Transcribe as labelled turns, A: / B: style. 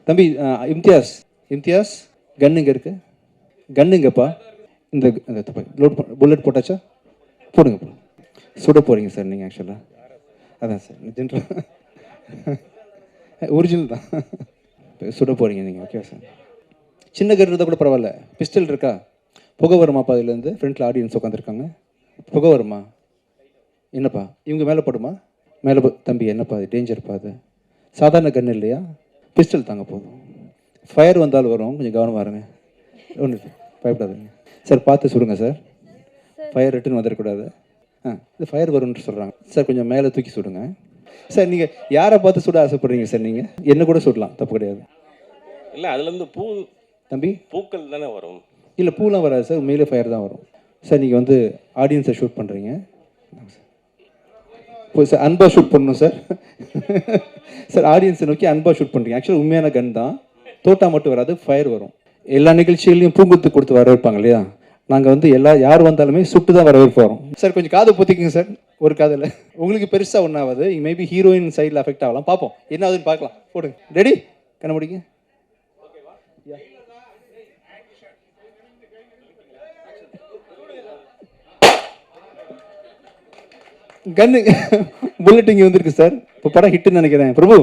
A: தம்பி இம்தியாஸ், இம்தியாஸ் கன் இங்கே இருக்கு, கன் இங்கப்பா. இந்த புல்லட் போட்டாச்சா? போடுங்க. சுட போகிறீங்க சார் நீங்கள் ஆக்சுவலாக? அதான் சார் ஜென்ரல் ஒரிஜினல் தான். சுட போகிறீங்க நீங்கள், ஓகே சார். சின்ன கன் இருந்தால் கூட பரவாயில்ல. பிஸ்டல் இருக்கா? புகை வருமாப்பா இதுலேருந்து? ஃப்ரண்ட்டில் ஆடியன்ஸ் உட்காந்துருக்காங்க. புகை வருமா? என்னப்பா இவங்க மேலே போடுமா? மேலே தம்பி என்னப்பா அது டேஞ்சர்ப்பா. அது சாதாரண கன் இல்லையா? பிஸ்டல் தாங்க போதும். ஃபயர் வந்தாலும் வரும், கொஞ்சம் கவனமாக இருங்க. ஒன்று பயப்படாதுங்க சார். பார்த்து சுடுங்க சார். ஃபயர் ரிட்டர்ன் வந்துடக்கூடாது. இது ஃபயர் வரும்னு சொல்கிறாங்க சார். கொஞ்சம் மேலே தூக்கி சுடுங்க சார். நீங்கள் யாரை பார்த்து சுட ஆசைப்படுறீங்க சார்? நீங்கள் என்ன கூட சுடலாம், தப்பு கிடையாது.
B: இல்லை அதுலேருந்து பூ
A: தம்பி
B: பூக்கள் தானே வரும்.
A: இல்லை பூலாம் வராது சார், உண்மையிலே ஃபயர் தான் வரும் சார். நீங்கள் வந்து ஆடியன்ஸை ஷூட் பண்ணுறீங்க சார். அன்பாக ஷூட் பண்ணணும் சார். சார் ஆடியன்ஸை நோக்கி அன்பாக ஷூட் பண்ணுறீங்க. ஆக்சுவலாக உண்மையான கன் தான். தோட்டா மட்டும் வராது, ஃபயர் வரும். எல்லா நிகழ்ச்சிகளையும் பூங்குத்து கொடுத்து வரவேற்பாங்க இல்லையா? நாங்கள் வந்து யார் வந்தாலுமே சுட்டு தான் வரவேற்பு வரோம் சார். கொஞ்சம் காது பொத்திக்குங்க சார். ஒரு காதில் உங்களுக்கு பெருசாக ஒன்றாவது, மேபி ஹீரோயின் சைடில் அஃபெக்ட் ஆகலாம். பார்ப்போம் என்ன ஆகுதுன்னு பார்க்கலாம். போடுங்க. ரெடி? கண்ண முடிங்க. கன்னு புல்லட் இங்கே வந்துருக்கு சார். இப்போ படம் ஹிட்டுன்னு நினைக்கிறேன். பிரபு